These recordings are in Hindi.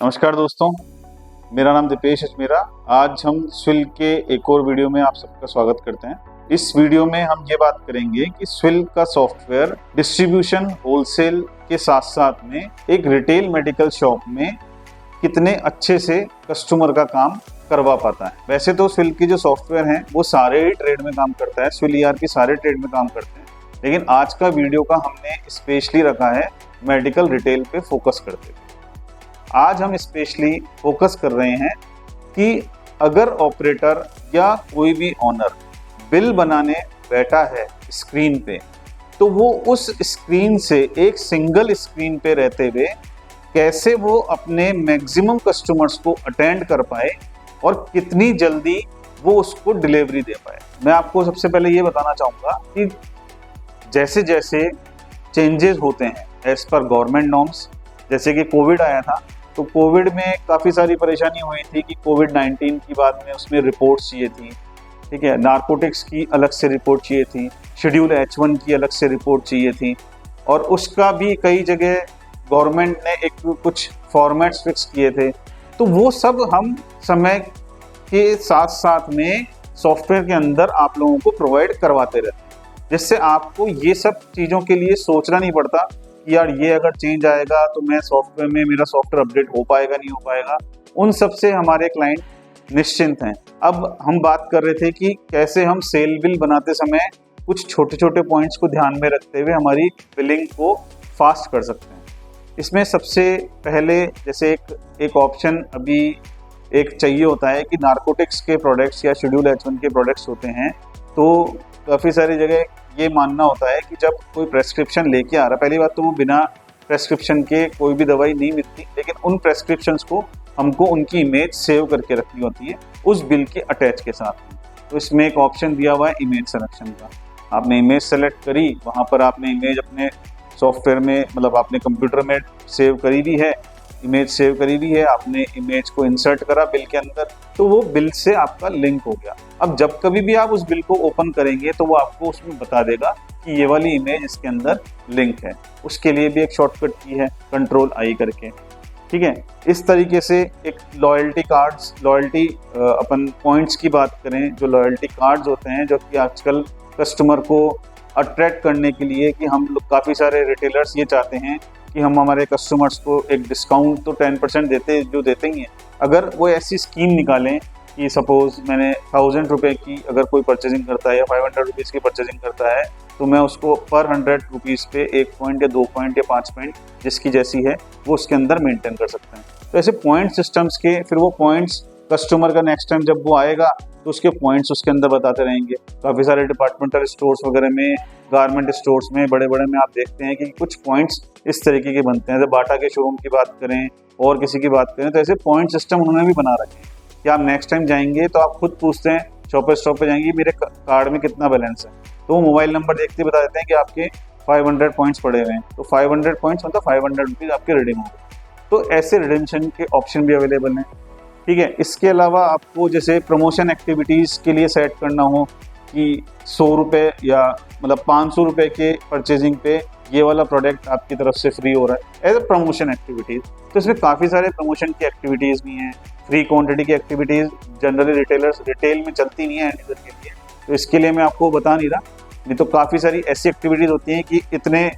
नमस्कार दोस्तों, मेरा नाम दीपेश अजमेरा। आज हम स्विल के एक और वीडियो में आप सबका स्वागत करते हैं। इस वीडियो में हम ये बात करेंगे कि स्विल का सॉफ्टवेयर डिस्ट्रीब्यूशन होलसेल के साथ साथ में एक रिटेल मेडिकल शॉप में कितने अच्छे से कस्टमर का काम करवा पाता है। वैसे तो स्विल के जो सॉफ्टवेयर हैं वो सारे ही ट्रेड में काम करता है, स्विल ईआरपी सारे ट्रेड में काम करते हैं, लेकिन आज का वीडियो का हमने स्पेशली रखा है मेडिकल रिटेल पे फोकस करते हुए। आज हम स्पेशली फोकस कर रहे हैं कि अगर ऑपरेटर या कोई भी ऑनर बिल बनाने बैठा है स्क्रीन पे, तो वो उस स्क्रीन से एक सिंगल स्क्रीन पे रहते हुए कैसे वो अपने मैक्सिमम कस्टमर्स को अटेंड कर पाए और कितनी जल्दी वो उसको डिलीवरी दे पाए। मैं आपको सबसे पहले ये बताना चाहूँगा कि जैसे जैसे चेंजेस होते हैं एज पर गवर्नमेंट नॉर्म्स, जैसे कि कोविड आया था तो कोविड में काफ़ी सारी परेशानी हुई थी कि कोविड-19 की बात में उसमें रिपोर्ट्स चाहिए थी, ठीक है, नारकोटिक्स की अलग से रिपोर्ट चाहिए थी, शेड्यूल H1 की अलग से रिपोर्ट चाहिए थी, और उसका भी कई जगह गवर्नमेंट ने एक कुछ फॉर्मेट्स फिक्स किए थे। तो वो सब हम समय के साथ साथ में सॉफ्टवेयर के अंदर आप लोगों को प्रोवाइड करवाते रहते हैं, जिससे आपको ये सब चीज़ों के लिए सोचना नहीं पड़ता कि यार ये अगर चेंज आएगा तो मैं सॉफ्टवेयर में मेरा सॉफ्टवेयर अपडेट हो पाएगा नहीं हो पाएगा। उन सब से हमारे क्लाइंट निश्चिंत हैं। अब हम बात कर रहे थे कि कैसे हम सेल बिल बनाते समय कुछ छोटे छोटे पॉइंट्स को ध्यान में रखते हुए हमारी बिलिंग को फास्ट कर सकते हैं। इसमें सबसे पहले जैसे एक ऑप्शन अभी एक चाहिए होता है कि नारकोटिक्स के प्रोडक्ट्स या शेड्यूल H1 के प्रोडक्ट्स होते हैं, तो काफ़ी सारी जगह ये मानना होता है कि जब कोई प्रेस्क्रिप्शन लेके आ रहा है, पहली बात तो वो बिना प्रेस्क्रिप्शन के कोई भी दवाई नहीं मिलती, लेकिन उन प्रेस्क्रिप्शंस को हमको उनकी इमेज सेव करके रखनी होती है उस बिल के अटैच के साथ में। तो इसमें एक ऑप्शन दिया हुआ है इमेज सिलेक्शन का। आपने इमेज सेलेक्ट करी, वहाँ पर आपने इमेज अपने सॉफ्टवेयर में मतलब आपने कंप्यूटर में सेव करी भी है, इमेज सेव करी भी है, आपने इमेज को इंसर्ट करा बिल के अंदर, तो वो बिल से आपका लिंक हो गया। अब जब कभी भी आप उस बिल को ओपन करेंगे तो वो आपको उसमें बता देगा कि ये वाली इमेज इसके अंदर लिंक है। उसके लिए भी एक शॉर्टकट की है Ctrl+I करके, ठीक है। इस तरीके से एक लॉयल्टी कार्ड्स, लॉयल्टी अपन पॉइंट्स की बात करें, जो लॉयल्टी कार्ड्स होते हैं जो कि आजकल कस्टमर को अट्रैक्ट करने के लिए कि हम लोग काफ़ी सारे रिटेलर्स ये चाहते हैं कि हम हमारे कस्टमर्स को एक डिस्काउंट तो 10% देते ही हैं। अगर वो ऐसी स्कीम निकालें कि सपोज़ मैंने 1000 रुपये की अगर कोई परचेजिंग करता है या 500 रुपीज़ की परचेजिंग करता है, तो मैं उसको पर 100 रुपीज़ पे 1 पॉइंट या 2 पॉइंट या 5 पॉइंट जिसकी जैसी है वो उसके अंदर मेंटेन कर सकते हैं। तो ऐसे पॉइंट सिस्टम्स के फिर वो पॉइंट्स कस्टमर का नेक्स्ट टाइम जब वो आएगा तो उसके पॉइंट्स उसके अंदर बताते रहेंगे। काफ़ी सारे डिपार्टमेंटल स्टोर्स वगैरह में, गारमेंट स्टोर्स में, बड़े बड़े में आप देखते हैं कि कुछ पॉइंट्स इस तरीके के बनते हैं। जैसे बाटा के शोरूम की बात करें और किसी की बात करें, तो ऐसे पॉइंट सिस्टम उन्होंने भी बना रखे हैं कि आप नेक्स्ट टाइम जाएंगे तो आप खुद पूछते हैं, शॉप पे जाएंगे मेरे कार्ड में कितना बैलेंस है, तो वो मोबाइल नंबर देखते बता देते हैं कि आपके 500 पॉइंट्स पड़े हुए हैं, तो 500 पॉइंट्स मतलब 500 रुपीज़ आपके रिडीम हो गए। तो ऐसे रिडीम्शन के ऑप्शन भी अवेलेबल हैं, ठीक है। इसके अलावा आपको जैसे प्रमोशन एक्टिविटीज़ के लिए सेट करना हो कि 100 रुपये या मतलब 500 रुपये के परचेजिंग पे ये वाला प्रोडक्ट आपकी तरफ से फ्री हो रहा है, एज ए प्रमोशन एक्टिविटीज़। तो इसमें काफ़ी सारे प्रमोशन की एक्टिविटीज़ भी हैं। फ्री क्वांटिटी की एक्टिविटीज़ जनरली रिटेल में चलती नहीं है एंड यूजर के लिए, तो इसके लिए मैं आपको बता नहीं रहा। नहीं तो काफ़ी सारी ऐसी एक्टिविटीज़ होती हैं कि इतने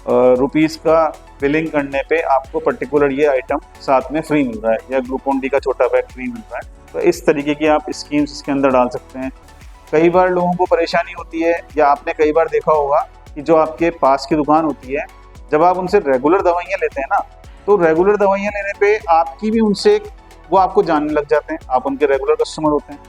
रुपीज़ का बिलिंग करने पे आपको पर्टिकुलर ये आइटम साथ में फ्री मिल रहा है या ग्लूकोन डी का छोटा बैग फ्री मिल रहा है। तो इस तरीके की आप स्कीम्स इसके अंदर डाल सकते हैं। कई बार लोगों को परेशानी होती है, या आपने कई बार देखा होगा कि जो आपके पास की दुकान होती है, जब आप उनसे रेगुलर दवाइयाँ लेते हैं ना, तो रेगुलर दवाइयाँ लेने पे आपकी भी उनसे वो आपको जानने लग जाते हैं, आप उनके रेगुलर कस्टमर होते हैं।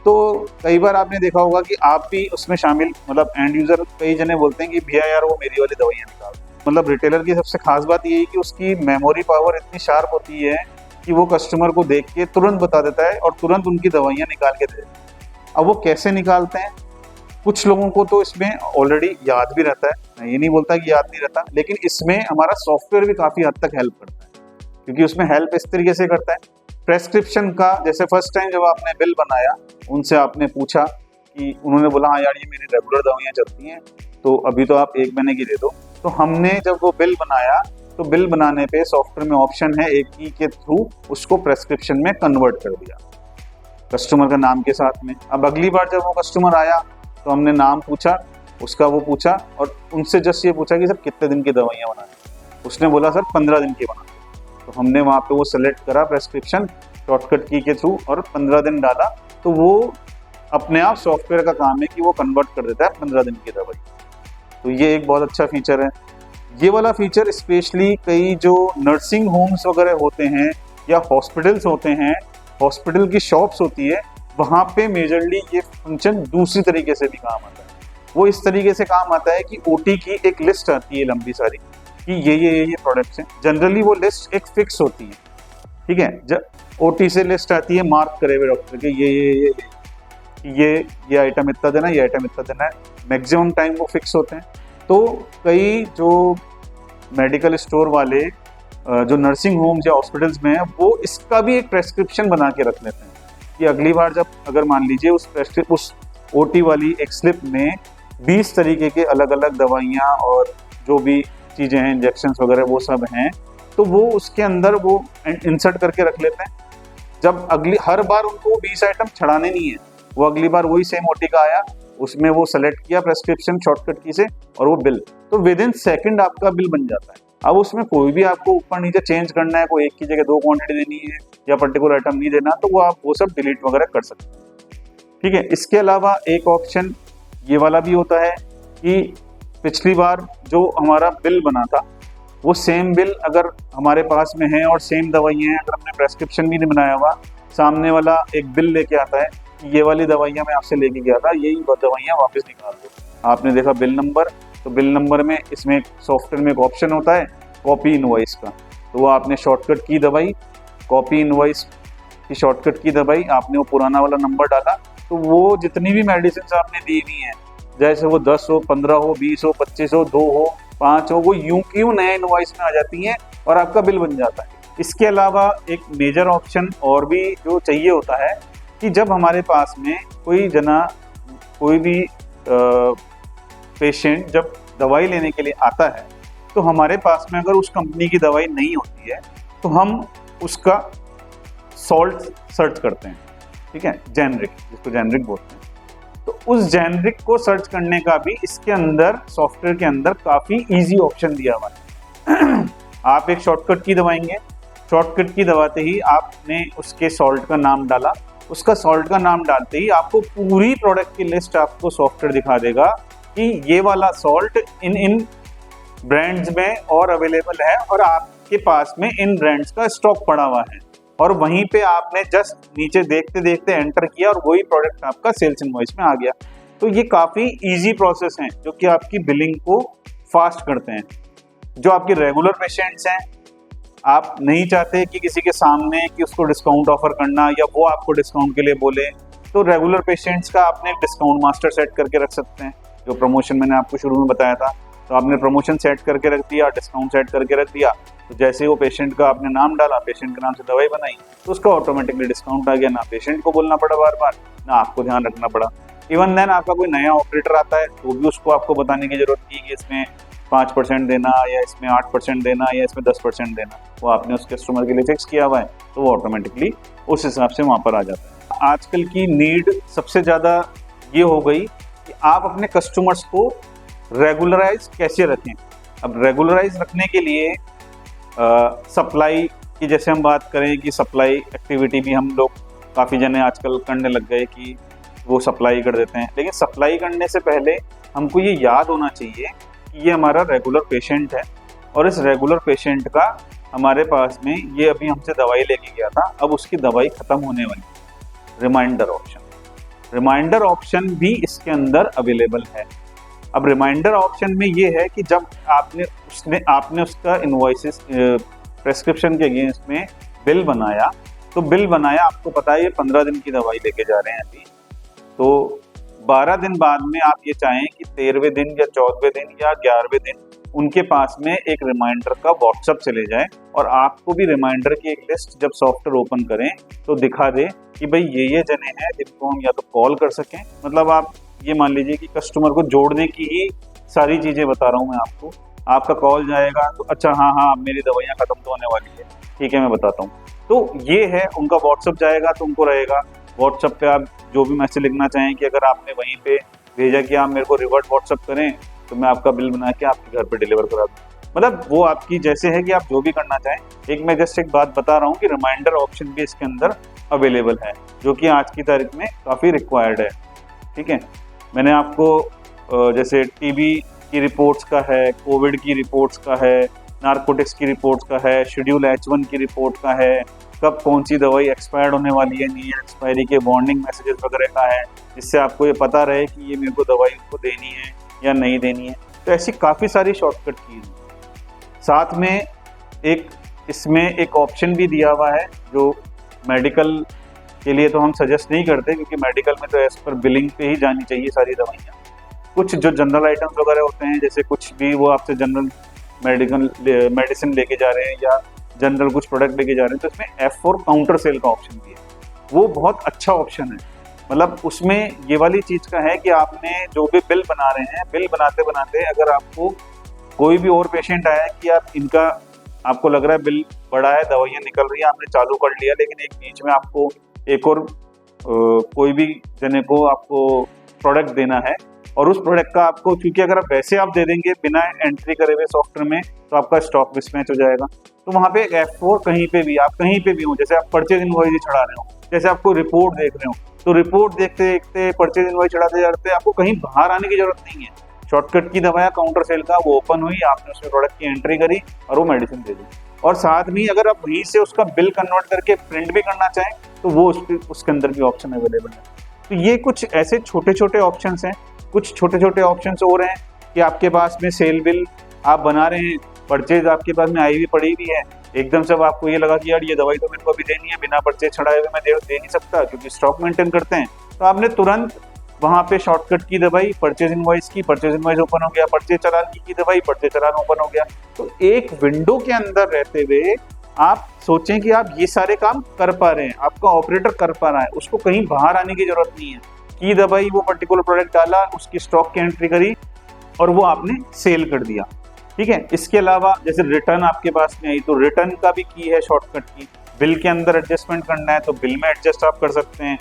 तो कई बार आपने देखा होगा कि आप भी उसमें शामिल, मतलब एंड यूज़र कई जने बोलते हैं कि भैया यार वो मेरी वाली दवाइयाँ निकाल। मतलब रिटेलर की सबसे खास बात ये है कि उसकी मेमोरी पावर इतनी शार्प होती है कि वो कस्टमर को देख के तुरंत बता देता है और तुरंत उनकी दवाइयाँ निकाल के दे देता है। अब वो कैसे निकालते हैं, कुछ लोगों को तो इसमें ऑलरेडी याद भी रहता है, मैं ये नहीं बोलता कि याद नहीं रहता, लेकिन इसमें हमारा सॉफ्टवेयर भी काफ़ी हद तक हेल्प करता है, क्योंकि उसमें हेल्प इस तरीके से करता है प्रेस्क्रिप्शन का। जैसे फर्स्ट टाइम जब आपने बिल बनाया, उनसे आपने पूछा कि उन्होंने बोला हाँ यार ये मेरी रेगुलर दवाइयाँ चलती हैं, तो अभी तो आप 1 महीने की दे दो। तो हमने जब वो बिल बनाया तो बिल बनाने पे सॉफ्टवेयर में ऑप्शन है एक की के थ्रू उसको प्रेस्क्रिप्शन में कन्वर्ट कर दिया कस्टमर का नाम के साथ में। अब अगली बार जब वो कस्टमर आया तो हमने नाम पूछा उसका, वो पूछा और उनसे जस्ट ये पूछा कि सर कितने दिन की दवाइयाँ बनानी। उसने बोला सर 15 दिन की बनानी। तो हमने वहाँ पे वो सेलेक्ट करा प्रेस्क्रिप्शन शॉर्टकट की के थ्रू और 15 दिन डाला, तो वो अपने आप सॉफ्टवेयर का काम है कि वो कन्वर्ट कर देता है 15 दिन की दवाई। तो ये एक बहुत अच्छा फीचर है। ये वाला फीचर स्पेशली कई जो नर्सिंग होम्स वगैरह होते हैं या हॉस्पिटल्स होते हैं, हॉस्पिटल की शॉप्स होती है, वहाँ पे मेजरली ये फंक्शन दूसरी तरीके से भी काम आता है। वो इस तरीके से काम आता है कि ओटी की एक लिस्ट आती है लंबी सारी कि ये प्रोडक्ट्स हैं। जनरली वो लिस्ट एक फिक्स होती है, ठीक है। जब ओटी से लिस्ट आती है मार्क करे हुए डॉक्टर के ये आइटम इतना देना, ये आइटम इतना देना है, मैक्सिमम टाइम वो फिक्स होते हैं। तो कई जो मेडिकल स्टोर वाले जो नर्सिंग होम्स या हॉस्पिटल्स में है वो इसका भी एक प्रेस्क्रिप्शन बना के रख लेते हैं कि अगली बार जब अगर मान लीजिए उस ओटी वाली एक स्लिप में 20 तरीके के अलग अलग दवाइयाँ और जो भी चीज़ें हैं इंजेक्शंस वगैरह वो सब हैं, तो वो उसके अंदर वो इंसर्ट करके रख लेते हैं। जब हर बार उनको 20 आइटम छड़ाने नहीं है, वो अगली बार वही सेम ओटी का आया, उसमें वो सेलेक्ट किया प्रेस्क्रिप्शन शॉर्टकट की से और वो बिल, तो विद इन सेकेंड आपका बिल बन जाता है। अब उसमें कोई भी आपको ऊपर नीचे चेंज करना है, कोई एक की जगह 2 क्वांटिटी देनी है या पर्टिकुलर आइटम नहीं देना, तो वो आप वो सब डिलीट वगैरह कर सकते हैं, ठीक है। इसके अलावा एक ऑप्शन ये वाला भी होता है कि पिछली बार जो हमारा बिल बना था वो सेम बिल अगर हमारे पास में है और सेम दवाइयाँ हैं, अगर हमने प्रेस्क्रिप्शन भी नहीं बनाया हुआ, सामने वाला एक बिल लेके आता है कि ये वाली दवाइयाँ मैं आपसे लेके गया था, यही दवाइयाँ वापस निकाल दो। आपने देखा बिल नंबर, तो बिल नंबर में इसमें सॉफ्टवेयर में एक ऑप्शन होता है कॉपी इनवॉइस का, तो वो आपने शॉर्टकट की दवाई, कॉपी इनवॉइस की शॉर्टकट की दवाई, आपने वो पुराना वाला नंबर डाला, तो वो जितनी भी मेडिसिन आपने दी हुई हैं, जैसे वो 10 हो, 15 हो, 20 हो, 25 हो, 2 हो, 5 हो, वो यूं क्यों नए इनवॉइस में आ जाती हैं और आपका बिल बन जाता है। इसके अलावा एक मेजर ऑप्शन और भी जो चाहिए होता है कि जब हमारे पास में कोई भी पेशेंट जब दवाई लेने के लिए आता है, तो हमारे पास में अगर उस कंपनी की दवाई नहीं होती है तो हम उसका सॉल्ट सर्च करते हैं, ठीक है, जेनरिक, जिसको जेनरिक बोलते हैं। तो उस जेनरिक को सर्च करने का भी इसके अंदर सॉफ्टवेयर के अंदर काफ़ी इजी ऑप्शन दिया हुआ है। आप एक शॉर्टकट की दबाएंगे, शॉर्टकट की दबाते ही आपने उसके सॉल्ट का नाम डाला, उसका सॉल्ट का नाम डालते ही आपको पूरी प्रोडक्ट की लिस्ट आपको सॉफ्टवेयर दिखा देगा कि ये वाला सॉल्ट इन ब्रांड्स में और अवेलेबल है और आपके पास में इन ब्रांड्स का स्टॉक पड़ा हुआ है, और वहीं पे आपने जस्ट नीचे देखते देखते एंटर किया और वही प्रोडक्ट आपका सेल्स इनवॉइस में आ गया। तो ये काफ़ी इजी प्रोसेस है जो कि आपकी बिलिंग को फास्ट करते हैं। जो आपके रेगुलर पेशेंट्स हैं, आप नहीं चाहते कि किसी के सामने कि उसको डिस्काउंट ऑफर करना या वो आपको डिस्काउंट के लिए बोले, तो रेगुलर पेशेंट्स का आपने डिस्काउंट मास्टर सेट करके रख सकते हैं। जो प्रमोशन मैंने आपको शुरू में बताया था, तो आपने प्रमोशन सेट करके रख दिया, डिस्काउंट सेट करके रख दिया, तो जैसे ही वो पेशेंट का आपने नाम डाला, पेशेंट के नाम से दवाई बनाई, तो उसका ऑटोमेटिकली डिस्काउंट आ गया। ना पेशेंट को बोलना पड़ा बार बार, ना आपको ध्यान रखना पड़ा। इवन देन आपका कोई नया ऑपरेटर आता है तो भी उसको आपको बताने की जरूरत नहीं कि इसमें 5% देना या इसमें 8% देना या इसमें 10% देना, वो आपने उस कस्टमर के लिए फिक्स किया हुआ है, तो वो ऑटोमेटिकली उस हिसाब से वहाँ पर आ जाता है। आजकल की नीड सबसे ज़्यादा ये हो गई कि आप अपने कस्टमर्स को रेगुलराइज कैसे रखें। अब रेगुलराइज रखने के लिए सप्लाई की जैसे हम बात करें कि सप्लाई एक्टिविटी भी हम लोग काफ़ी जने आजकल करने लग गए कि वो सप्लाई कर देते हैं, लेकिन सप्लाई करने से पहले हमको ये याद होना चाहिए कि ये हमारा रेगुलर पेशेंट है और इस रेगुलर पेशेंट का हमारे पास में ये अभी हमसे दवाई लेके गया था, अब उसकी दवाई ख़त्म होने वाली। रिमाइंडर ऑप्शन भी इसके अंदर अवेलेबल है। अब रिमाइंडर ऑप्शन में ये है कि जब आपने उसका इनवॉइसेस प्रेस्क्रिप्शन के अगेंस्ट में बिल बनाया, तो बिल बनाया, आपको पता है ये 15 दिन की दवाई लेके जा रहे हैं अभी, तो 12 दिन बाद में आप ये चाहें कि 13वें दिन या 14वें दिन या 11वें दिन उनके पास में एक रिमाइंडर का व्हाट्सएप चले जाए और आपको भी रिमाइंडर की एक लिस्ट जब सॉफ्टवेयर ओपन करें तो दिखा दे कि भाई ये जने हैं जिनको हम या तो कॉल कर सकें, मतलब आप ये मान लीजिए कि कस्टमर को जोड़ने की ही सारी चीज़ें बता रहा हूँ मैं आपको, आपका कॉल जाएगा तो अच्छा हाँ हाँ मेरी दवाइयाँ खत्म तो होने वाली है, ठीक है मैं बताता हूँ। तो ये है उनका व्हाट्सअप जाएगा तो उनको रहेगा व्हाट्सअप पे आप जो भी मैसेज लिखना चाहें कि अगर आपने वहीं पे भेजा कि आप मेरे को रिवर्ट व्हाट्सअप करें तो मैं आपका बिल बना के आपके घर पे डिलीवर करा दूँ। मतलब वो आपकी जैसे है कि आप जो भी करना चाहें। एक मैं जस्ट एक बात बता रहा हूँ कि रिमाइंडर ऑप्शन भी इसके अंदर अवेलेबल है, जो कि आज की तारीख में काफ़ी रिक्वायर्ड है, ठीक है। मैंने आपको जैसे टीबी की रिपोर्ट्स का है, कोविड की रिपोर्ट्स का है, नारकोटिक्स की रिपोर्ट्स का है, शेड्यूल H1 की रिपोर्ट का है, कब कौन सी दवाई एक्सपायर्ड होने वाली है, नहीं है एक्सपायरी के वार्निंग मैसेजेस वगैरह का है, जिससे आपको ये पता रहे कि ये मेरे को दवाई उसको देनी है या नहीं देनी है। तो ऐसी काफ़ी सारी शॉर्टकट कीज हैं। साथ में एक इसमें एक ऑप्शन भी दिया हुआ है जो मेडिकल के लिए तो हम सजेस्ट नहीं करते, क्योंकि मेडिकल में तो एज पर बिलिंग पे ही जानी चाहिए सारी दवाइयाँ। कुछ जो जनरल आइटम्स वगैरह होते हैं, जैसे कुछ भी वो आपसे जनरल मेडिसिन लेके जा रहे हैं या जनरल कुछ प्रोडक्ट लेके जा रहे हैं, तो इसमें F4 काउंटर सेल का ऑप्शन भी है। वो बहुत अच्छा ऑप्शन है। मतलब उसमें ये वाली चीज़ का है कि आपने जो भी बिल बना रहे हैं, बिल बनाते बनाते अगर आपको कोई भी और पेशेंट आया कि आप इनका आपको लग रहा है बिल बड़ा है, दवाइयाँ निकल रही है, आपने चालू कर लिया, लेकिन एक बीच में आपको एक और कोई भी जने को आपको प्रोडक्ट देना है और उस प्रोडक्ट का आपको, क्योंकि अगर आप वैसे आप दे देंगे बिना एंट्री करे हुए सॉफ्टवेयर में तो आपका स्टॉक मिसमैच हो जाएगा। तो वहाँ पे F4 कहीं पे भी आप कहीं पे भी हो, जैसे आप परचेज इनवॉइस चढ़ा रहे हो, जैसे आपको रिपोर्ट देख रहे हो, तो रिपोर्ट देखते देखते परचेज इनवॉइस चढ़ाते जाते आपको कहीं बाहर आने की जरूरत नहीं है। शॉर्टकट की दवाया काउंटर सेल का वो ओपन हुई, आपने उसमें प्रोडक्ट की एंट्री करी और वो मेडिसिन दे दी। और साथ में अगर आप वहीं से उसका बिल कन्वर्ट करके प्रिंट भी करना चाहें तो वो उसके अंदर भी ऑप्शन अवेलेबल है। तो ये कुछ ऐसे छोटे छोटे ऑप्शंस हैं। कुछ छोटे छोटे ऑप्शंस और हैं कि आपके पास में सेल बिल आप बना रहे हैं, परचेज आपके पास में आई हुई पड़ी हुई है, एकदम से आपको ये लगा कि यार ये दवाई तो मेरे को अभी देनी है, बिना परचेज चढ़ाए हुए मैं दे नहीं सकता क्योंकि स्टॉक मेंटेन करते हैं, तो आपने तुरंत वहाँ पे शॉर्टकट की दवाई परचेज इनवॉइस की, परचेज इनवॉइस ओपन हो गया, परचेज चालान की दवाई, परचेज चालान ओपन हो गया। तो एक विंडो के अंदर रहते हुए आप सोचें कि आप ये सारे काम कर पा रहे हैं, आपका ऑपरेटर कर पा रहा है, उसको कहीं बाहर आने की जरूरत नहीं है। की दवाई वो पर्टिकुलर प्रोडक्ट डाला, उसकी स्टॉक की एंट्री करी और वो आपने सेल कर दिया, ठीक है। इसके अलावा जैसे रिटर्न आपके पास में आई तो रिटर्न का भी की है शॉर्टकट की। बिल के अंदर एडजस्टमेंट करना है तो बिल में एडजस्ट आप कर सकते हैं।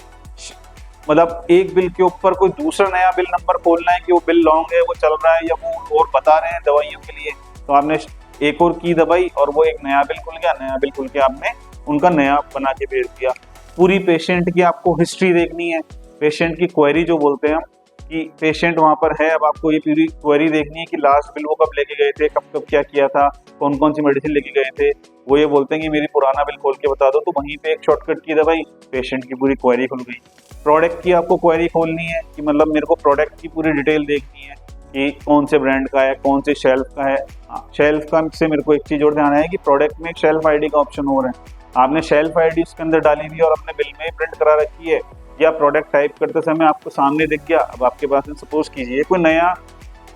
मतलब एक बिल के ऊपर कोई दूसरा नया बिल नंबर खोलना है कि वो बिल लॉन्ग है, वो चल रहा है या वो और बता रहे हैं दवाइयों के लिए, तो आपने एक और की दवाई और वो एक नया बिल खुल गया, नया बिल खुल के आपने उनका नया बना के भेज दिया। पूरी पेशेंट की आपको हिस्ट्री देखनी है, पेशेंट की क्वेरी जो बोलते हैं हम कि पेशेंट वहाँ पर है, अब आपको ये पूरी क्वेरी देखनी है कि लास्ट बिल वो कब लेके गए थे, कब कब क्या किया था, कौन कौन सी मेडिसिन लेके गए थे। वो ये बोलते हैं कि मेरी पुराना बिल खोल के बता दो, तो वहीं पे एक शॉर्टकट की दवाई, पेशेंट की पूरी क्वेरी खुल गई। प्रोडक्ट की आपको क्वेरी खोलनी है कि मतलब मेरे को प्रोडक्ट की पूरी डिटेल देखनी है कि कौन से ब्रांड का है, कौन से शेल्फ का है। शेल्फ का से मेरे को एक चीज़ और ध्यान है कि प्रोडक्ट में एक शेल्फ ID का ऑप्शन और है, आपने शेल्फ ID उसके अंदर डाली हुई और अपने बिल में प्रिंट करा रखी है, या प्रोडक्ट टाइप करते समय आपको सामने दिख गया। अब आपके पास में सपोज कीजिए कोई नया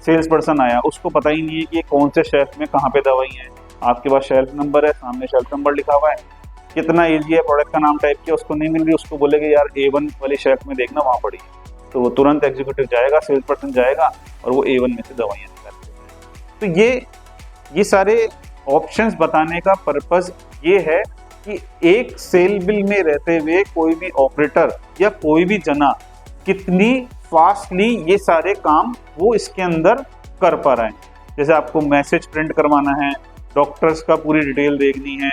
सेल्स पर्सन आया, उसको पता ही नहीं है कि ये कौन से शेल्फ में कहाँ पे दवाई है, आपके पास शेल्फ नंबर है, सामने शेल्फ नंबर लिखा हुआ है, कितना ईजी है, प्रोडक्ट का नाम टाइप किया, उसको नहीं मिल रही, उसको बोलेगा यार A1 वाली शेल्फ में देखना वहाँ पड़ी है, तो वो तुरंत एग्जीक्यूटिव जाएगा, सेल्स पर्सन जाएगा और वो A1 में से दवाइयाँ निकाल। तो ये सारे ऑप्शंस बताने का पर्पस ये है कि एक सेल बिल में रहते हुए कोई भी ऑपरेटर या कोई भी जना कितनी फास्टली ये सारे काम वो इसके अंदर कर पा रहा है। जैसे आपको मैसेज प्रिंट करवाना है, डॉक्टर्स का पूरी डिटेल देखनी है,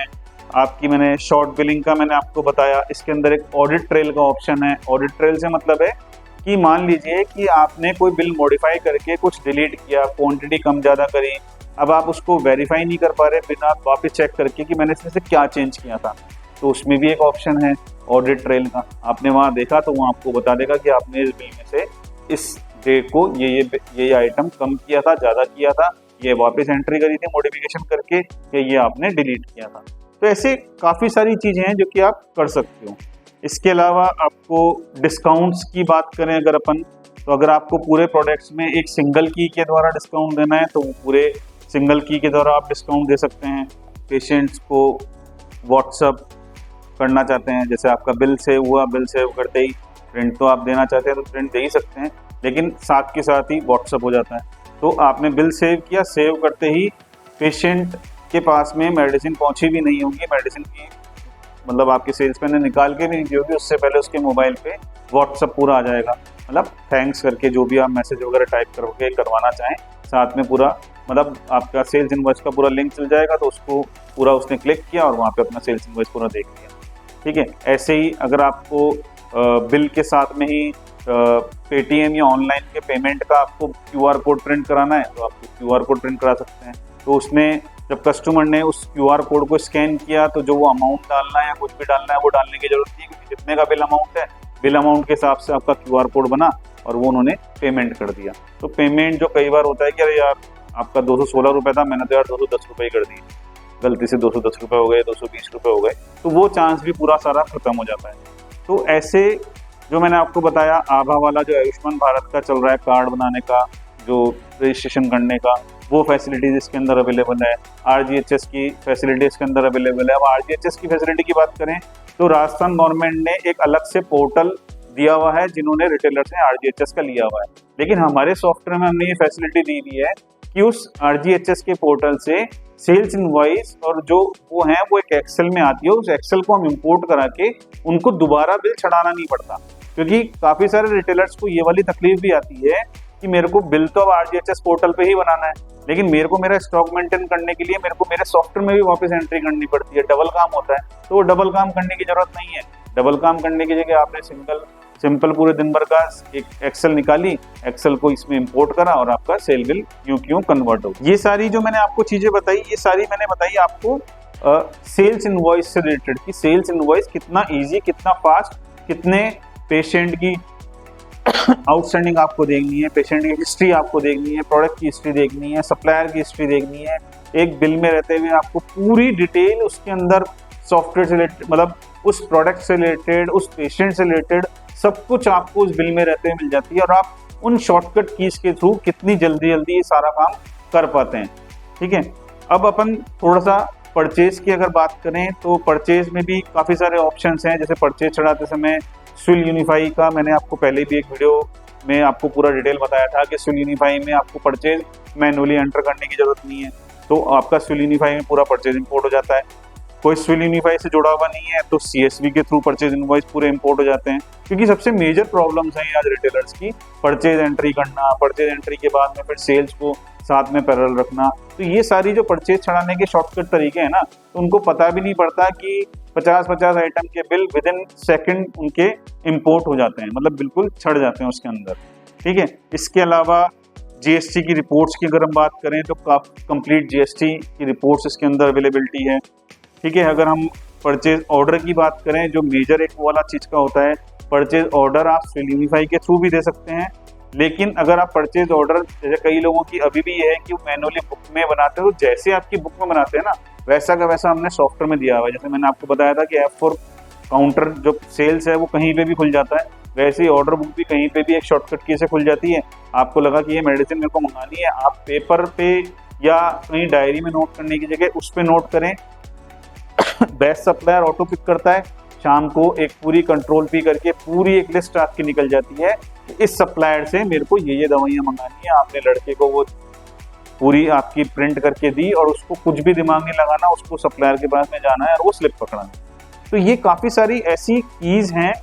आपकी मैंने शॉर्ट बिलिंग का मैंने आपको बताया, इसके अंदर एक ऑडिट ट्रेल का ऑप्शन है। ऑडिट ट्रेल से मतलब है कि मान लीजिए कि आपने कोई बिल मॉडिफाई करके कुछ डिलीट किया, क्वांटिटी कम ज़्यादा करी, अब आप उसको वेरीफाई नहीं कर पा रहे बिना वापस चेक करके कि मैंने इसमें से क्या चेंज किया था, तो उसमें भी एक ऑप्शन है ऑडिट ट्रेल का। आपने वहाँ देखा तो वो आपको बता देगा कि आपने इस बिल में से इस डेट को ये आइटम कम किया था, ज़्यादा किया था, ये वापस एंट्री करी थी मॉडिफिकेशन करके, या ये आपने डिलीट किया था। तो ऐसे काफ़ी सारी चीज़ें हैं जो कि आप कर सकते हो। इसके अलावा आपको डिस्काउंट्स की बात करें अगर अपन, तो अगर आपको पूरे प्रोडक्ट्स में एक सिंगल की के द्वारा डिस्काउंट देना है तो पूरे सिंगल की के द्वारा आप डिस्काउंट दे सकते हैं। पेशेंट्स को व्हाट्सअप करना चाहते हैं, जैसे आपका बिल सेव हुआ, बिल सेव करते ही प्रिंट तो आप देना चाहते हैं तो प्रिंट दे ही सकते हैं, लेकिन साथ के साथ ही व्हाट्सअप हो जाता है। तो आपने बिल सेव किया, सेव करते ही पेशेंट के पास में मेडिसिन पहुंची भी नहीं होगी, मेडिसिन की मतलब आपके सेल्समैन ने निकाल के भी नहीं दी होगी, उससे पहले उसके मोबाइल पे व्हाट्सअप पूरा आ जाएगा, मतलब थैंक्स करके जो भी आप मैसेज वगैरह टाइप करके करवाना चाहें, साथ में पूरा मतलब आपका सेल्स इनवॉइस का पूरा लिंक चल जाएगा, तो उसको पूरा उसने क्लिक किया और वहाँ पे अपना सेल्स इनवॉइस पूरा देख लिया। ठीक है, ऐसे ही अगर आपको बिल के साथ में ही पेटीएम या ऑनलाइन के पेमेंट का आपको QR कोड प्रिंट कराना है तो आप QR कोड प्रिंट करा सकते हैं। तो उसने जब कस्टमर ने उस QR कोड को स्कैन किया तो जो वो अमाउंट डालना है या कुछ भी डालना है वो डालने की जरूरत नहीं है, क्योंकि जितने का बिल अमाउंट है, बिल अमाउंट के हिसाब से आपका QR कोड बना और वो उन्होंने पेमेंट कर दिया। तो पेमेंट जो कई बार होता है कि अरे यार आपका 216 रुपये था, मैंने तो यार 210 रुपये कर दिए, गलती से 210 रुपये हो गए, 220 रुपये हो गए, तो वो चांस भी पूरा सारा खत्म हो जाता है। तो ऐसे जो मैंने आपको बताया आभा वाला जो आयुष्मान भारत का चल रहा है कार्ड बनाने का, जो रजिस्ट्रेशन करने का, वो फैसिलिटीज इसके अंदर अवेलेबल है। RGHS की फैसिलिटी इसके अंदर अवेलेबल है। अब RGHS की फैसिलिटी की बात करें तो राजस्थान गवर्नमेंट ने एक अलग से पोर्टल दिया हुआ है जिन्होंने रिटेलर से RGHS का लिया हुआ है, लेकिन हमारे सॉफ्टवेयर में हमने ये फैसिलिटी दी हुई है कि उस RGHS के पोर्टल से सेल्स इनवॉइस और जो वो है वो एक एक्सेल में आती है, उस एक्सेल को हम इंपोर्ट करा के उनको दोबारा बिल चढ़ाना नहीं पड़ता, क्योंकि काफी सारे रिटेलर्स को ये वाली तकलीफ भी आती है कि मेरे को बिल तो अब RGHS पोर्टल पे ही बनाना है, लेकिन मेरे को मेरा स्टॉक मेंटेन करने के लिए मेरे को मेरे सॉफ्टवेयर में भी वापस एंट्री करनी पड़ती है, डबल काम होता है। तो वो डबल काम करने की जरूरत नहीं है। डबल काम करने की जगह आपने सिंपल पूरे दिन भर का एक एक्सेल निकाली, एक्सेल को इसमें इंपोर्ट करा और आपका सेल बिल यूं कन्वर्ट हो। ये सारी जो मैंने आपको चीजें बताई, ये सारी मैंने बताई आपको सेल्स इनवॉइस से रिलेटेड कि सेल्स इनवॉइस कितना इजी, कितना फास्ट, कितने पेशेंट की आउटस्टैंडिंग आपको देखनी है, पेशेंट की हिस्ट्री आपको देखनी है, प्रोडक्ट की हिस्ट्री देखनी है, सप्लायर की हिस्ट्री देखनी है। एक बिल में रहते हुए आपको पूरी डिटेल उसके अंदर सॉफ्टवेयर से रिलेटेड, मतलब उस प्रोडक्ट से रिलेटेड, उस पेशेंट से रिलेटेड सब कुछ आपको उस बिल में रहते हुए मिल जाती है, और आप उन शॉर्टकट कीज के थ्रू कितनी जल्दी ये सारा काम कर पाते हैं। ठीक है, अब अपन थोड़ा सा परचेज की अगर बात करें तो परचेज में भी काफ़ी सारे ऑप्शंस हैं। जैसे परचेज चढ़ाते समय स्विल यूनिफाई का मैंने आपको पहले भी एक वीडियो में आपको पूरा डिटेल बताया था कि स्विल यूनिफाई में आपको परचेज मैनुअली एंटर करने की जरूरत नहीं है, तो आपका स्विल यूनिफाई में पूरा परचेज इंपोर्ट हो जाता है। कोई स्विल यूनिफाई से जुड़ा हुआ नहीं है तो CSV के थ्रू परचेज इनवॉइस पूरे इंपोर्ट हो जाते हैं, क्योंकि सबसे मेजर प्रॉब्लम्स हैं आज रिटेलर्स की परचेज एंट्री करना, परचेज एंट्री के बाद में फिर सेल्स को साथ में पैरेलल रखना। तो ये सारी जो परचेज चढ़ाने के शॉर्टकट तरीके हैं ना, तो उनको पता भी नहीं पड़ता कि 50-50 आइटम के बिल विद इन सेकेंड उनके इंपोर्ट हो जाते हैं, मतलब बिल्कुल छड़ जाते हैं उसके अंदर। ठीक है, इसके अलावा GST की रिपोर्ट्स की अगर हम बात करें तो कंप्लीट GST की रिपोर्ट्स इसके अंदर अवेलेबिलिटी है। ठीक है, अगर हम परचेज ऑर्डर की बात करें, जो मेजर एक वाला चीज़ का होता है, परचेज ऑर्डर आप स्विल यूनिफाई के थ्रू भी दे सकते हैं, लेकिन अगर आप परचेज ऑर्डर, जैसे कई लोगों की अभी भी ये है कि वो मैनुअली बुक में बनाते हो, जैसे आपकी बुक में बनाते हैं ना वैसा का वैसा हमने सॉफ्टवेयर में दिया हुआ है। जैसे मैंने आपको बताया था कि F4 काउंटर जो सेल्स है वो कहीं पे भी खुल जाता है, वैसे ही ऑर्डर बुक भी कहीं पे भी एक शॉर्टकट की से खुल जाती है। आपको लगा कि ये मेडिसिन मेरे को मंगानी है, आप पेपर पे या कहीं डायरी में नोट करने की जगह उस पर नोट करें। बेस्ट सप्लायर ऑटो पिक करता है, शाम को एक पूरी कंट्रोल पी करके पूरी एक लिस्ट आपकी निकल जाती है कि इस सप्लायर से मेरे को ये दवाइयाँ मंगानी है। आपने लड़के को वो पूरी आपकी प्रिंट करके दी और उसको कुछ भी दिमाग नहीं लगाना, उसको सप्लायर के पास में जाना है और वो स्लिप पकड़ाना। तो ये काफ़ी सारी ऐसी कीज हैं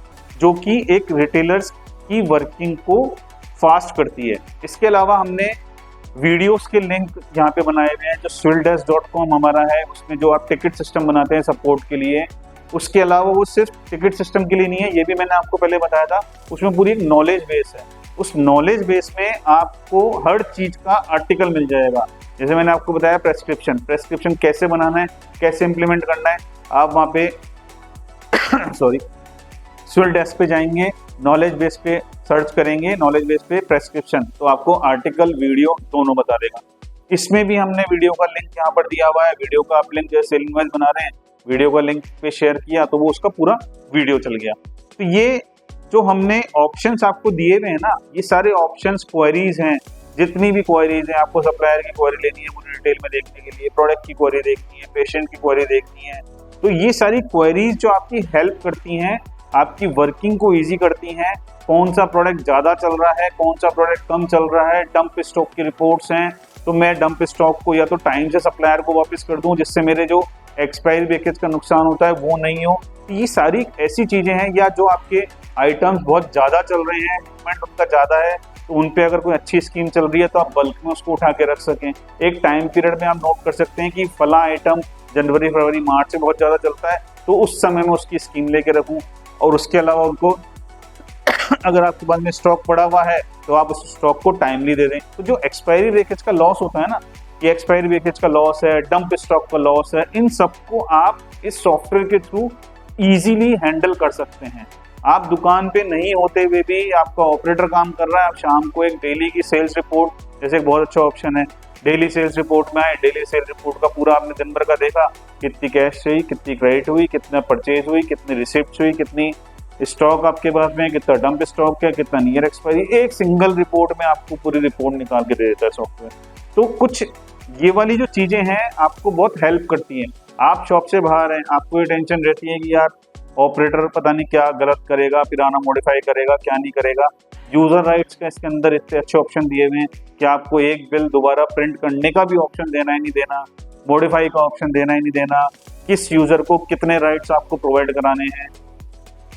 जो कि एक रिटेलर्स की वर्किंग को फास्ट करती है। इसके अलावा हमने वीडियोस के लिंक यहाँ पे बनाए हुए हैं, जो swilldesk.com हमारा है, उसमें जो आप टिकट सिस्टम बनाते हैं सपोर्ट के लिए। उसके अलावा वो सिर्फ टिकट सिस्टम के लिए नहीं है, ये भी मैंने आपको पहले बताया था, उसमें पूरी एक नॉलेज बेस है। उस नॉलेज बेस में आपको हर चीज का आर्टिकल मिल जाएगा। जैसे मैंने आपको बताया प्रेस्क्रिप्शन कैसे बनाना है, कैसे इंप्लीमेंट करना है, आप वहाँ पे स्विल डेस्क पे जाएंगे, नॉलेज बेस पे सर्च करेंगे, नॉलेज बेस पे प्रेस्क्रिप्शन, तो आपको आर्टिकल वीडियो दोनों बता देगा। इसमें भी हमने वीडियो का लिंक यहाँ पर दिया हुआ है। वीडियो का आप लिंक जैसे सेल इनवॉइस बना रहे हैं, वीडियो का लिंक पे शेयर किया तो वो उसका पूरा वीडियो चल गया। तो ये जो हमने ऑप्शंस आपको दिए हुए हैं ना, ये सारे ऑप्शंस क्वेरीज हैं, जितनी भी क्वेरीज हैं, आपको सप्लायर की क्वेरी लेनी है पूरी डिटेल में देखने के लिए, प्रोडक्ट की क्वेरी देखनी है, पेशेंट की क्वेरी देखनी है, तो ये सारी क्वेरीज जो आपकी हेल्प करती हैं आपकी वर्किंग को ईजी करती हैं। कौन सा प्रोडक्ट ज़्यादा चल रहा है, कौन सा प्रोडक्ट कम चल रहा है, डंप स्टॉक की रिपोर्ट्स हैं, तो मैं डंप स्टॉक को या तो टाइम से सप्लायर को वापस कर दूं जिससे मेरे जो एक्सपायरी ब्रेकेज का नुकसान होता है वो नहीं हो। ये सारी ऐसी चीज़ें हैं, या जो आपके आइटम्स बहुत ज़्यादा चल रहे हैं, मूवमेंट उनका ज़्यादा है, तो उन पे अगर कोई अच्छी स्कीम चल रही है तो आप बल्क में उसको उठा के रख सकें। एक टाइम पीरियड में आप नोट कर सकते हैं कि फला आइटम जनवरी, फरवरी, मार्च से बहुत ज़्यादा चलता है, तो उस समय में उसकी स्कीम लेके रखूँ। और उसके अलावा उनको अगर आपके पास में स्टॉक पड़ा हुआ है तो आप उस स्टॉक को टाइमली दे दें। तो जो एक्सपायरी ब्रेकेज का लॉस होता है ना, ये एक्सपायरी ब्रेकेज का लॉस है, डंप स्टॉक का लॉस है, इन सबको आप इस सॉफ्टवेयर के थ्रू इजीली हैंडल कर सकते हैं। आप दुकान पे नहीं होते हुए भी आपका ऑपरेटर काम कर रहा है, आप शाम को एक डेली की सेल्स रिपोर्ट, जैसे एक बहुत अच्छा ऑप्शन है डेली सेल्स रिपोर्ट में आए, डेली सेल्स रिपोर्ट का पूरा आपने दिन भर का देखा, कितनी कैश हुई, कितनी क्रेडिट हुई, कितना परचेज हुई, कितनी रिसिप्ट हुई, कितनी स्टॉक आपके पास में, कितना डंप स्टॉक है, कितना नियर एक्सपायरी, एक सिंगल रिपोर्ट में आपको पूरी रिपोर्ट निकाल के दे देता है सॉफ्टवेयर। तो कुछ ये वाली जो चीजें हैं आपको बहुत हेल्प करती हैं। आप शॉप से बाहर हैं, आपको ये टेंशन रहती है कि यार ऑपरेटर पता नहीं क्या गलत करेगा, फिर आना मॉडिफाई करेगा, क्या नहीं करेगा। यूजर राइट्स का इसके अंदर इतने अच्छे ऑप्शन दिए हुए हैं कि आपको एक बिल दोबारा प्रिंट करने का भी ऑप्शन देना ही नहीं देना, मॉडिफाई का ऑप्शन देना ही नहीं देना, किस यूजर को कितने राइट्स आपको प्रोवाइड कराने हैं,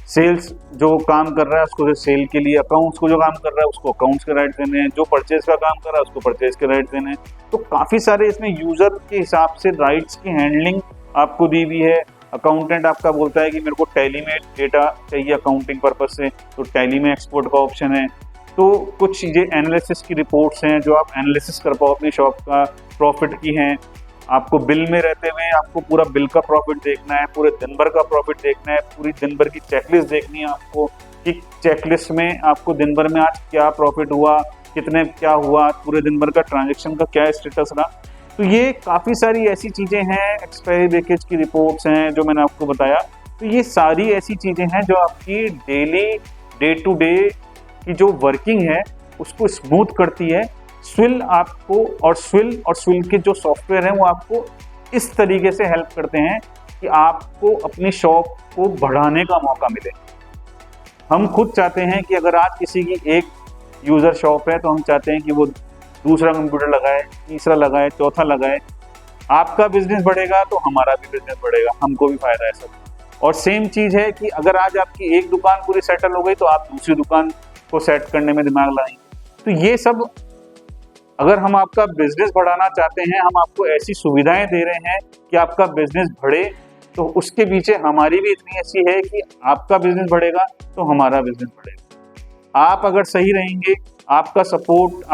सेल्स जो काम कर रहा है उसको सेल के लिए, अकाउंट्स को जो काम कर रहा है उसको अकाउंट्स के राइट्स देने हैं, जो परचेज का काम कर रहा है उसको परचेज के राइट्स देने हैं। तो काफ़ी सारे इसमें यूज़र के हिसाब से राइट्स की हैंडलिंग आपको दी हुई है। अकाउंटेंट आपका बोलता है कि मेरे को टैली में डेटा चाहिए अकाउंटिंग पर्पज से, तो टैली में एक्सपोर्ट का ऑप्शन है। तो कुछ चीज़ें एनालिसिस की रिपोर्ट्स हैं जो आप एनालिसिस कर पाओ अपनी शॉप का, प्रॉफिट की हैं। आपको बिल में रहते हुए आपको पूरा बिल का प्रॉफिट देखना है, पूरे दिन भर का प्रॉफिट देखना है, पूरी दिन भर की चेकलिस्ट देखनी है आपको कि चेकलिस्ट में आपको दिन भर में आज क्या प्रॉफिट हुआ, कितने क्या हुआ, पूरे दिन भर का ट्रांजैक्शन का क्या स्टेटस रहा। तो ये काफ़ी सारी ऐसी चीज़ें हैं, एक्सपायरी ब्रेकेज की रिपोर्ट्स हैं जो मैंने आपको बताया। तो ये सारी ऐसी चीज़ें हैं जो आपकी डेली डे टू डे की जो वर्किंग है उसको स्मूथ करती है। स्विल आपको और स्विल के जो सॉफ्टवेयर हैं वो आपको इस तरीके से हेल्प करते हैं कि आपको अपनी शॉप को बढ़ाने का मौका मिले। हम खुद चाहते हैं कि अगर आज किसी की एक यूज़र शॉप है तो हम चाहते हैं कि वो दूसरा कंप्यूटर लगाए, तीसरा लगाए, चौथा लगाए। आपका बिजनेस बढ़ेगा तो हमारा भी बिजनेस बढ़ेगा, हमको भी फायदा है सब। और सेम चीज़ है कि अगर आज आपकी एक दुकान पूरी सेटल हो गई तो आप दूसरी दुकान को सेट करने में दिमाग लगाएंगे। तो ये सब, अगर हम आपका बिजनेस बढ़ाना चाहते हैं, हम आपको ऐसी सुविधाएं दे रहे हैं कि आपका बिजनेस बढ़े, तो उसके पीछे हमारी भी इतनी ऐसी है कि आपका बिजनेस बढ़ेगा तो हमारा बिजनेस बढ़ेगा। आप अगर सही रहेंगे, आपका सपोर्ट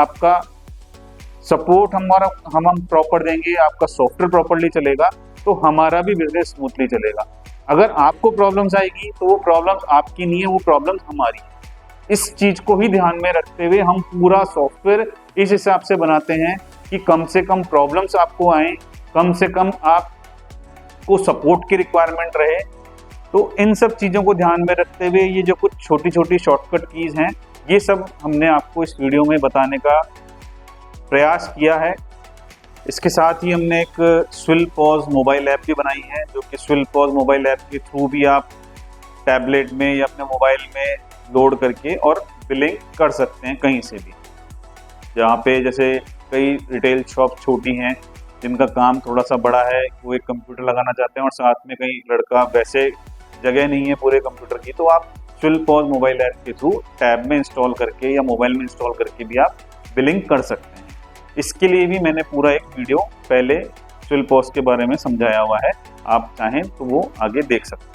हम प्रॉपर देंगे, आपका सॉफ्टवेयर प्रॉपरली चलेगा तो हमारा भी बिजनेस स्मूथली चलेगा। अगर आपको प्रॉब्लम्स आएगी तो वो प्रॉब्लम्स आपकी नहीं है, वो प्रॉब्लम्स हमारी है। इस चीज को ही ध्यान में रखते हुए हम पूरा सॉफ्टवेयर इस हिसाब से बनाते हैं कि कम से कम प्रॉब्लम्स आपको आए, कम से कम आपको सपोर्ट की रिक्वायरमेंट रहे। तो इन सब चीज़ों को ध्यान में रखते हुए ये जो कुछ छोटी छोटी शॉर्टकट कीज़ हैं, ये सब हमने आपको इस वीडियो में बताने का प्रयास किया है। इसके साथ ही हमने एक स्विल पॉज मोबाइल ऐप भी बनाई है, जो कि स्विल पॉज मोबाइल ऐप के थ्रू भी आप टैबलेट में या अपने मोबाइल में लोड करके और बिलिंग कर सकते हैं कहीं से भी। जहाँ पे जैसे कई रिटेल शॉप छोटी हैं जिनका काम थोड़ा सा बड़ा है, वो एक कंप्यूटर लगाना चाहते हैं और साथ में कहीं लड़का वैसे जगह नहीं है पूरे कंप्यूटर की, तो आप स्विल पॉज मोबाइल ऐप के थ्रू टैब में इंस्टॉल करके या मोबाइल में इंस्टॉल करके भी आप बिलिंग कर सकते हैं। इसके लिए भी मैंने पूरा एक वीडियो पहले स्विल पॉज के बारे में समझाया हुआ है, आप चाहें तो वो आगे देख सकते हैं।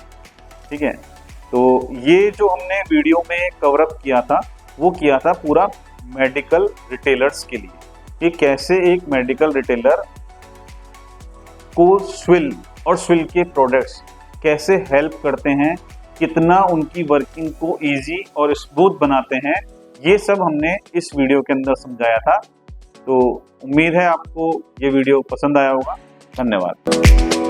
ठीक है, तो ये जो हमने वीडियो में कवर अप किया था वो किया था पूरा मेडिकल रिटेलर्स के लिए, कि कैसे एक मेडिकल रिटेलर को स्विल और स्विल के प्रोडक्ट्स कैसे हेल्प करते हैं, कितना उनकी वर्किंग को इजी और स्मूथ बनाते हैं, ये सब हमने इस वीडियो के अंदर समझाया था। तो उम्मीद है आपको ये वीडियो पसंद आया होगा। धन्यवाद।